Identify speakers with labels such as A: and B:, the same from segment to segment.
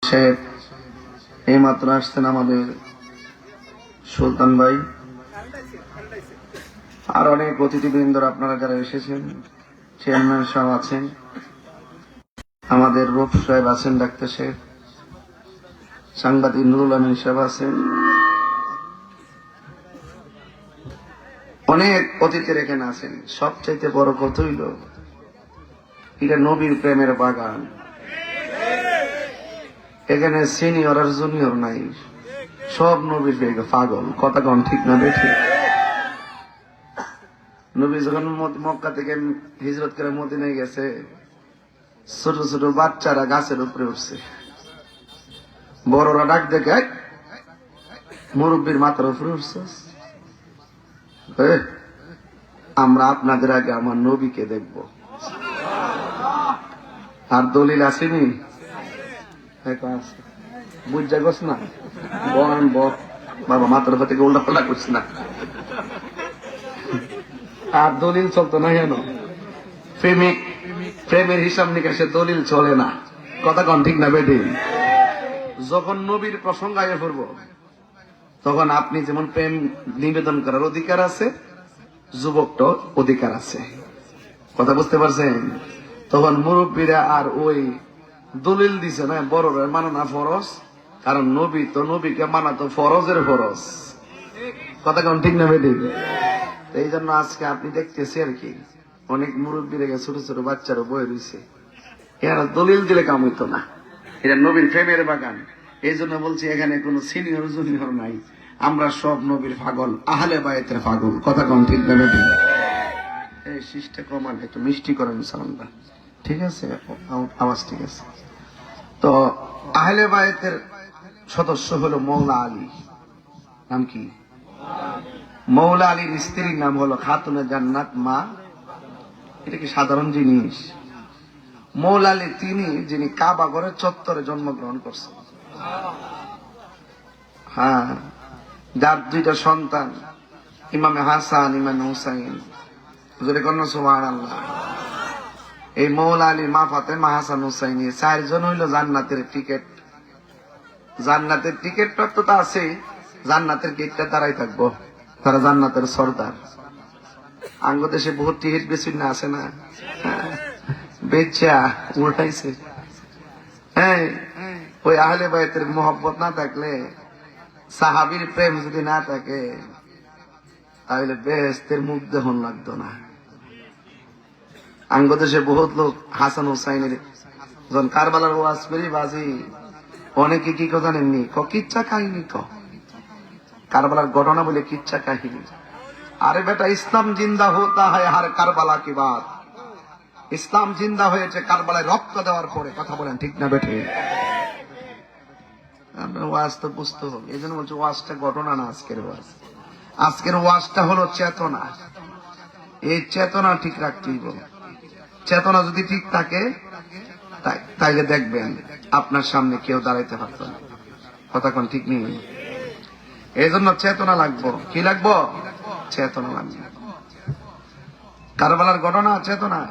A: শেখ এই মাত্র আসছেন আমাদের সুলতান ভাই, আর অনেক অতিথিবৃন্দর আপনারা যারা এসেছেন, চেয়ারম্যান সাহেব আছেন, আমাদের রূপ সাহেব আছেন, ডাক্তার শেখ, সাংবাদিক নুরুল আমিন সাহেব আছেন, অনেক অতিথির এখানে আছেন। সবচাইতে বড় কথা হইল এটা নবীর প্রেমের বাগান। এখানে সিনিয়র আর জুনিয়র নাই, সব নবীর প্রেমে পাগল। কথা কন ঠিক না বেঠিক? নবী যখন মক্কা থেকে হিজরত করে মদিনায় গেছে, ছোট ছোট বাচ্চারা গাছের উপরে উঠছে, বড়রা ডাক দেখে মুরব্বীর মাথার উপরে উঠছে, আমরা আপনাদের আগে আমার নবীকে দেখব। আর দলিল আসেনি, বুঝা গছ না, বন বাবা মাথার উপর থেকে উল্টা পাল্টা করছে না। আর দলিল চলতো না কেন? প্রেমের হিসাব নিকাশে দলিল চলে না। কথা কন ঠিক না বেঠিক? যখন নবীর প্রসঙ্গ আগে পড়ব, তখন আপনি যেমন প্রেম নিবেদন করার অধিকার আছে, যুবকটার অধিকার আছে। কথা বুঝতে পারছেন? তখন মুরব্বীরা আর ওই দলিল দিছে না, বড়রা মানা না ফরজ, কারণ নবী তো নবীকে মানা তো ফরজের ফরজ। কথা কন ঠিক না বেঠিক? এই জন্য আজকে আপনি দেখতেছি আর কি, অনেক মুরব্বী রেখে ছোট ছোট বাচ্চারা বয়ে রয়েছে, এরা দলিল দিলে কাম হইতো না। এটা নবীর প্রেমের বাগান। এই জন্য বলছি এখানে কোনো সিনিয়র জুনিয়র নাই, আমরা সব নবীর পাগল, আহলে বায়তের পাগল। কথা কম ঠিক না বেঠিক? এই শিষ্টে কমান একটু মিষ্টি করেন সাউন্ডটা, ঠিক আছে? আওয়াজ ঠিক আছে তো? আহলে বায়তের সদস্য হলো মৌলা আলী। নাম কি? মৌলা আলীর স্ত্রীর নাম হলো খাতুনে জান্নাত মা। এটা কি সাধারণ জিনিস? মৌলা আলী তিনি যিনি কাবা ঘরের চত্বরে জন্মগ্রহণ করছেন, হ্যাঁ, যার দুইটা সন্তান, ইমামে হাসান, ইমামে হুসাইন। যদি কোন সুবহানাল্লাহ। এই মৌলা আলীর মা ফাতেমা, হাসান, হুসাইন, চারজন হইল জান্নাতের টিকিট। জান্নাতের টিকিট প্রাপ্ত তো আছে, জান্নাতের গেটটা দাঁড়াই থাকবো, তারা জান্নাতের সর্দার। আঙ্গ দেশে বহুত টিকিট বেশি না আছে না, বেচা উল্টাইছে। হ্যাঁ, ওই আহলে বায়তের মোহব্বত না থাকলে, সাহাবীর প্রেম যদি না থাকে, তাহলে বেহেশতের মুখ দেখুন লাগতো না। আঙ্গ দেশে বহুত লোক হাসান হুসাইনের যখন কারবালার ওয়াজ করি বাজি, অনেকে কি কথা জানেননি, কিচ্ছা কাহিনী কারবালার ঘটনা বলে কিচ্ছা কাহিনী। আরে বেটা, ইসলাম জিন্দা হতা হয় হার কারবালা কি বাত। ইসলাম জিন্দা হয়েছে কারবালায় রক্ত দেওয়ার পরে। কথা বলেন ঠিক না বেঠে? আপনার ওয়াজ তো বুঝতে হবে। এই জন্য বলছি ওয়াজটা ঘটনা না, আজকের ওয়াজ। আজকের ওয়াজটা হলো চেতনা। এই চেতনা ঠিক রাখতেই বল। চেতনা যদি ঠিক থাকে, তাইলে দেখবেন আপনার সামনে কেউ দাঁড়াইতে পারত না। কথা কোন ঠিক নেই? এই জন্য চেতনা লাগবো। কি লাগবো? চেতনা লাগবে। কারবালার ঘটনা চেতনা,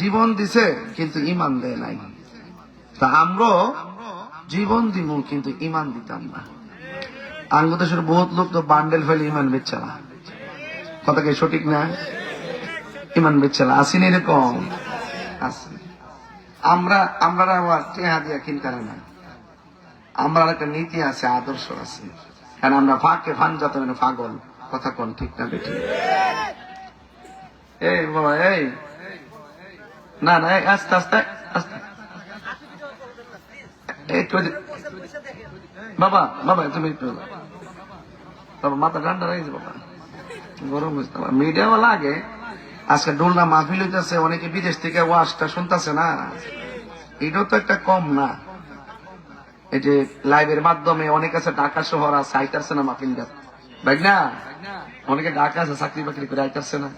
A: জীবন দিছে কিন্তু ইমান দেয় নাই। তা আমরা জীবন দিব কিন্তু ইমান দিতাম না। আঙ্গদেশের বহুত লোক তো বান্ডেল ফেলে ইমান বেচছে না। কথা কি সঠিক না? ইমান বেচছে না, আসেনি এরকম? আছে। আমরা টেহা দিয়া কিনকারে না, আমরা একটা নীতি আছে, আদর্শ আছে। কারণ আমরা ফাঁকে ফান যত পাগল। কথা কোন ঠিক না বেঠি? এই বাবা, এই না না, আস্তে আস্তে আস্তে। বাবা বাবা তুমি বাবা মাথা ঠান্ডা রয়েছে বাবা, গরম হয়েছে। মিডিয়াওয়ালা আগে আজকে ডোলনা মাহফিল হইতেছে, অনেকে বিদেশ থেকে ওয়াজটা শুনতেছে না, এটাও তো একটা কম না। এই যে লাইভের মাধ্যমে অনেক আছে ঢাকা শহর আছে, আইতারছে না মাহফিলটা, ভাই না? অনেকে ঢাকা আছে চাকরি বাকরি করে আইতারছে না,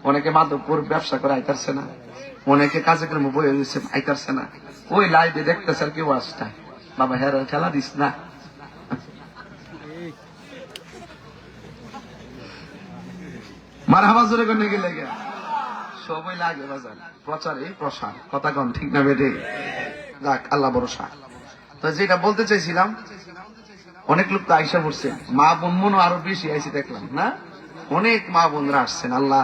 A: অনেকে মাধবপুর ব্যবসা করে আইতারছে না, অনেকে কাজে কর্ম বই আইতারছে না। ওই লাইভে দেখতেছে আর কি ওয়াজটা। বাবা হ্যাঁ খেলা দিস না। মারহাবা জোরে করে গেলে সবাই লাগে বাজার, প্রচারে প্রসার। কথা কন ঠিক না বেঠে? যাক, আল্লাহ ভরসা। তো যেটা বলতে চাইছিলাম, অনেক লোক তো আইসা পড়ছে, মা বোন মনে আরো বেশি আইসি দেখলাম না, অনেক মা বোনরা আসছেন। আল্লাহ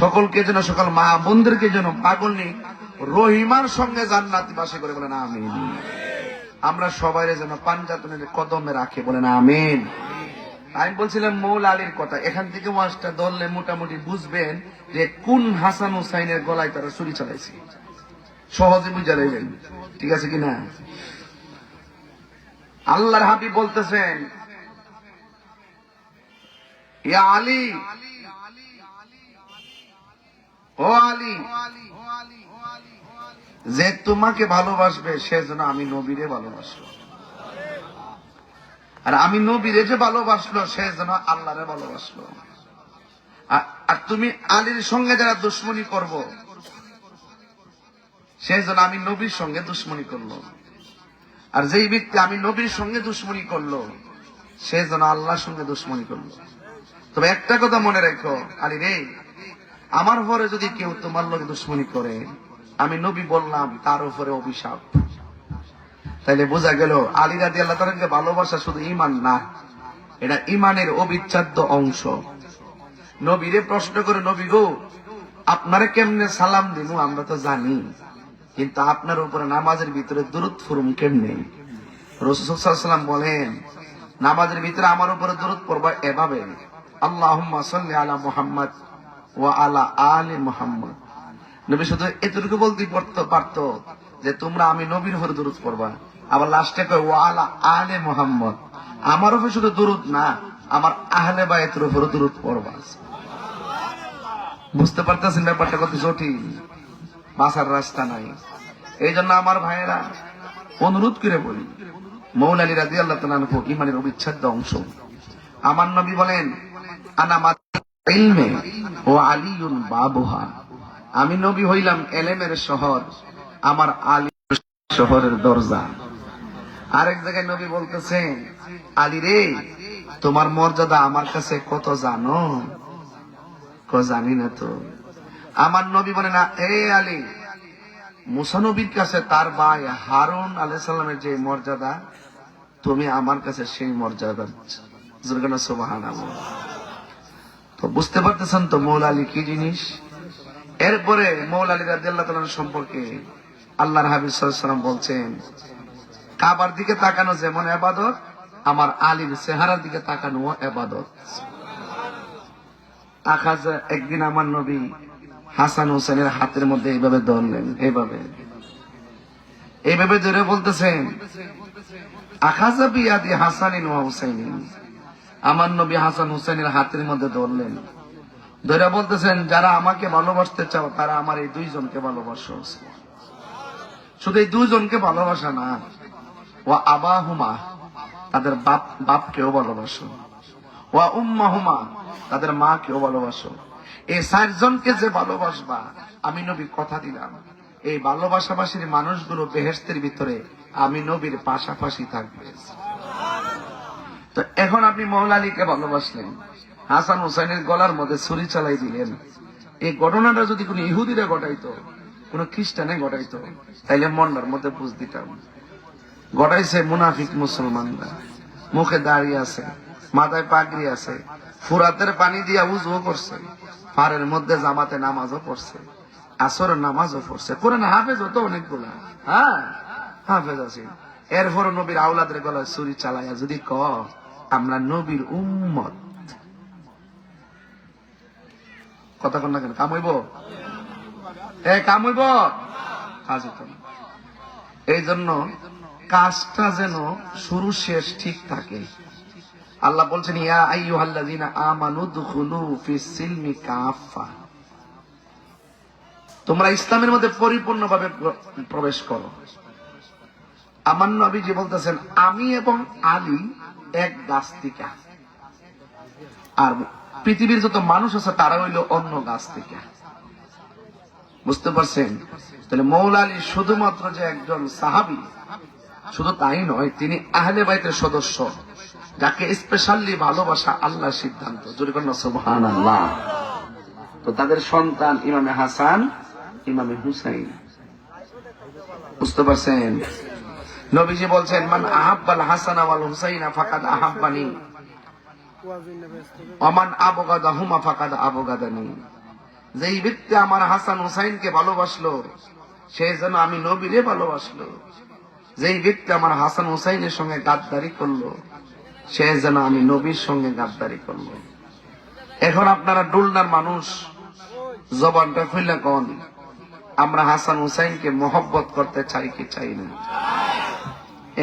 A: সকলকে যেন, সকল মা বোনদেরকে যেন পাগল নেই রহিমার সঙ্গে জান্নাতি বাসী করে, বলেন আমিন। আমরা সবাই যেন পাঞ্জাতনের কদমে রাখে, বলেন আমিন। আমি বলছিলাম মৌলা আলীর কথা, এখান থেকে ওয়াজটা ধরলে মোটামুটি বুঝবেন যে কোন হাসান হুসাইনের গলায় তারা ছুরি চালাইছে, সহজে বুঝা যাবেন। ঠিক আছে কিনা? আল্লাহর হাবিব বলতেছেন, ইয়া আলী, ও আলী, যে তোমাকে ভালোবাসবে সে যেন আমি নবীরে ভালোবাসলো, আর আমি নবীরে যে ভালোবাসলো সে যেন আল্লাহরে ভালোবাসলো। আর তুমি আলীর সঙ্গে যারা দুশ্মনী করব সে যেন আমি নবীর সঙ্গে দুশ্মনী করলো, আর যেই ব্যক্তি আমি নবীর সঙ্গে দুশ্মনী করলো সে যেন আল্লাহর সঙ্গে দুশ্মনী করলো। তবে একটা কথা মনে রেখো আলী রে, আমার উপরে যদি কেউ তোমার লোক দুশ্মনী করে, আমি নবী বললাম তার উপরে অভিশাপ। তাইলে বোঝা গেল আলী রাদিয়াল্লাহু তাআলাকে ভালোবাসা শুধু ঈমান না, এটা ঈমানের অবিচ্ছেদ্য অংশ। নবীরে প্রশ্ন করে, নবী গো আপনারে কেমনে সালাম দিমু আমরা তো জানি, কিন্তু আপনার উপরে নামাজের ভিতরে দুরূদ ফুরুম কেমনে? রাসূল সাল্লাল্লাহু আলাইহি ওয়াসাল্লাম বলেন, নামাজের ভিতরে আমার উপরে দুরূদ পড়বা এভাবে, আল্লাহুম্মা সাল্লি আলা মুহাম্মদ ওয়া আলা আলি মুহাম্মদ। নবী শুধু এতটুকু বলতে পারতো যে তোমরা আমি নবীর উপরে দুরূদ পড়বা, আবার লাস্টে কয় ওয়া আলা আলি মুহাম্মদ, আমার উপরে শুধু দুরূদ না, আমার আহলে বাইতের উপরে দুরূদ পড়বা। বুঝতে পারতেছেন ব্যাপারটা কত জটিল? বাঁচার রাস্তা নাই। এই জন্য আমার ভাইয়েরা অনুরোধ করে বলি, মৌলা আলী রাদিয়াল্লাহু তাআলা আনহু ঈমানের অবিচ্ছেদ্য অংশ। আমার নবী বলেন, আনা মাতাল ইলমে ওয়া আলিয়ুন বাবুহা, আমি নবী হইলাম এলেমের শহর, আমার আলী শহরের দরজা। আরেক জায়গায় নবী বলতেছেন, আলী রে তোমার মর্যাদা আমার কাছে কত জানো? জানি না তো। আমার নবী বলে না, এ আলী, মুসা নবীর কাছে তার ভাই হারুন আলাইহিস সালামের যে মর্যাদা, তুমি আমার কাছে সেই মর্যাদা। সুবহানাল্লাহ। তো বুঝতে পারতেছেন তো মৌলা আলী কি জিনিস? এরপরে মৌলা আলী রাদিয়াল্লাহু তাআলা সম্পর্কে আল্লাহর হাবিব সাল্লাল্লাহু আলাইহি ওয়াসাল্লাম বলছেন, কাবার দিকে তাকানো যেমন ইবাদত, আমার আলীর চেহারার দিকে তাকানো ইবাদত। একদিন আমার নবী হাসান হোসেনের হাতের মধ্যে এইভাবে ধরলেন, এইভাবে ধরে বলতেছেন, আখাযা বিয়াদি হাসানিন ওয়া হুসাইনিন, আমার নবী হাসান হোসেনের হাতের মধ্যে ধরলেন, ধরে বলতেছেন, যারা আমাকে ভালোবাসতে চাও তারা আমার এই দুইজনকে ভালোবাসো। শুধু এই দুইজনকে ভালোবাসা না, ওয়া আবাহুমা, তাদের বাপকেও ভালোবাসো, ওয়া উম্মাহুমা, তাদের মাকেও ভালোবাসো। এই চারজনকে যে ভালোবাসবা, আমি নবী কথা দিলাম, এই ভালোবাসাবাসীর মানুষগুলো বেহেশতের ভিতরে আমি নবীর পাশাপাশি থাকবে। তো এখন আপনি মৌলা আলীকে ভালোবাসলেন, হাসান হুসাইনের গলার মধ্যে ছুরি চালাই দিলেন। এই ঘটনাটা যদি কোন ইহুদিরা ঘটাইতো, কোন খ্রিস্টানে ঘটাইতো, তাইলে মন্ডার মধ্যে বুঝ দিতাম। ঘটাইছে মুনাফিক মুসলমানরা, মুখে দাঁড়িয়ে আছে, মাথায় পাগড়ি আছে, ফুরাতের পানি দিয়া উজু করছে, পাড়ের মধ্যে জামাতে নামাজও পড়ছে, আসরের নামাজও পড়ছে, কোরআন হাফেজ হতো অনেকগুলা, হ্যাঁ হাফেজ আছে। এরপর নবীর আওলাদের গলায় ছুরি চালাইয়া যদি ক আমরা নবীর উম্মত, কথা কন না কেন? কামইব, কামইব, কাজ হতো না। এই জন্য কাজটা যেন শুরু শেষ ঠিক থাকে। আল্লাহ বলছেন, ইয়া আইয়ুহাল্লাযীনা আমানু দুখুলু ফিস সিলমি কাফা, তোমরা ইসলামের মধ্যে পরিপূর্ণভাবে প্রবেশ করো। আমার নবীজি বলতেছেন, আমি এবং আলী এক গাছ থেকে, আর পৃথিবীর যত মানুষ আছে তারা হইল অন্য গাছ থেকে। বুঝতে পারছেন? তাহলে মৌলা আলী শুধুমাত্র যে একজন সাহাবী, শুধু তাই নয়, তিনি আহলে বাইতের সদস্য, যাকে স্পেশালি ভালোবাসা আল্লাহর সিদ্ধান্ত। জোরে বলেন সুবহানাল্লাহ। তো তাদের সন্তান ইমামে হাসান, ইমামে হুসাইন। বুঝতে পারছেন? নবীজি বলছেন, মান আহাব্বাল হাসানা ওয়াল হুসাইনা ফাকাদ আহাব্বানি ওয়া মান আবগাদাহুমা ফাকাদ আবগাদানি। যেই ব্যক্তি আমার হাসান হুসাইনকে ভালোবাসলো সে যেন আমি নবীরে ভালোবাসলো, যেই ব্যক্তি আমার হাসান হুসাইনের সঙ্গে গাদ্দারি করলো সে যেন আমি নবীর সঙ্গে গাদ্দারি করলো। এখন আপনারা ডুলনার মানুষ, জবানটা খুলে কোন আমরা হাসান হুসাইনকে মহব্বত করতে চাই কি চাই না?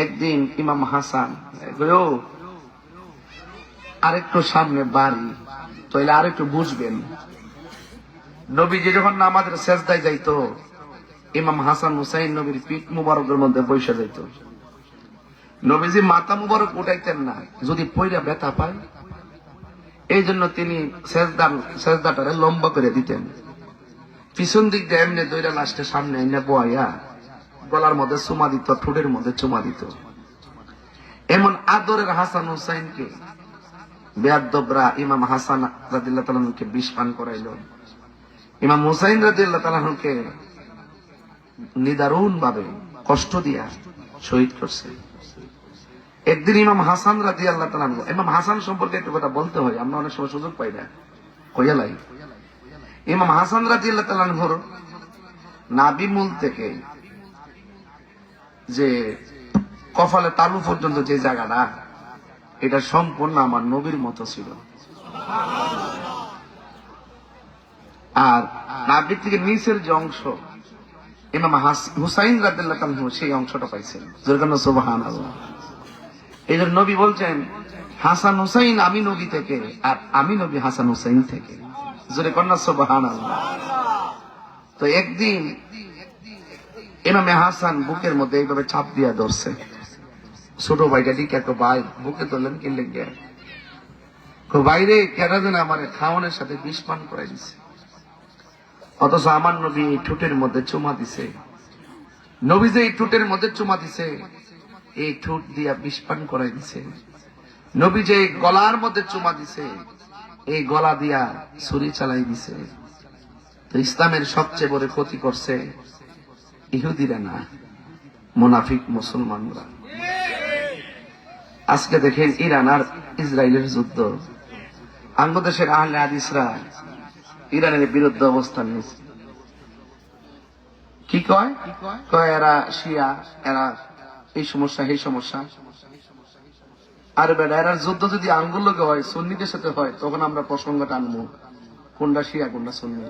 A: একদিন ইমাম হাসান আরেকটু সামনে বাড়ি, তাইলে আরেকটু বুঝবেন। নবীজি যখন নামাজের সেজদায় যাইতো, ইমাম হাসান হুসাইন নবীর পিঠ মুবারকের মধ্যে বসে যাইত। নবীজি মাথা মুবারক উঠাইতেন না, যদি পয়রা ব্যথা পায় এই জন্য তিনি সেজদাটারে লম্বা করে দিতেন। পিছন দিক দিয়ে এমনি দইরা লাস্টে সামনে এনে বয়া গলার মধ্যে চুমা দিত, ঠোঁটের মধ্যে চুমা দিত। এমন আদরের হাসান হুসাইনকে বেয়াদবরা ইমাম হাসান রাদিয়াল্লাহু তাআলা কে বিষ পান করাইল। ইমাম হুসাইন রাদিয়াল্লাহু তাআলা কে নিদারুণ ভাবে কষ্ট দিয়া শহীদ করছে। একদিন ইমাম হাসান রাদিয়াল্লাহু তাআলা, ইমাম হাসান সম্পর্কে একটু কথা বলতে হয়, আমরা অনেক সময় সুযোগ পাই না, কইয়ালাই। ইমাম হাসান রাদিয়াল্লাহু তাআলা নাভি মূল থেকে যে কপালে তালু পর্যন্ত যে জায়গাটা, এটা সম্পূর্ণ আমার নবীর মতো ছিল। আর নাভি থেকে নিচের যে অংশ ইমাম হুসাইন রাদিয়াল্লাহু তাআলা সেই অংশটা পাইছেন। সুবহানাল্লাহ। এই জন্য নবী বলছেন, হাসান হুসাইন আমি নবী থেকে আর আমি নবী হাসান হুসাইন থেকে। জোরে কন্যা সুবহানাল্লাহ। তো একদিন ইমামে হাসান বুকের মধ্যে এইভাবে চাপ দিয়া ধরছে। ছোট ভাইটা ঠিক একটা ভাই বুকে ধরলেন, কি লেগে বাইরে কেনা যেন আমার খাওয়ানোর সাথে বিষ পান করাই দিছে। অথচ আমার নবী এই ঠোঁটের মধ্যে চুমা দিছে। নবী যে এই ঠোঁটের মধ্যে চুমা দিছে, এই ঠোঁট দিয়া বিষ পান করাই দিছে। নবী যে গলার মধ্যে চুমা দিছে, এই গলা দিয়া ছুরি চালাই দিছে। তো ইসলামের সবচেয়ে বড় ক্ষতি করছে ইহুদিরা না, মুনাফিক মুসলমানরা। আজকে দেখেন ইরান আর ইসরায়েলের যুদ্ধ, বাংলাদেশের আহলে হাদিসরা ইরানের বিরুদ্ধে অবস্থান নিয়েছে। কি কয়? কয় এরা শিয়া, এরা এই সমস্যা এই সমস্যা। আর বেটা এরা যুদ্ধ যদি আঙ্গুল লোকে হয়, সুন্নিদের সাথে হয়, তখন আমরা প্রসঙ্গটা আনবো কোনটা শিয়া কোনটা সুন্নি।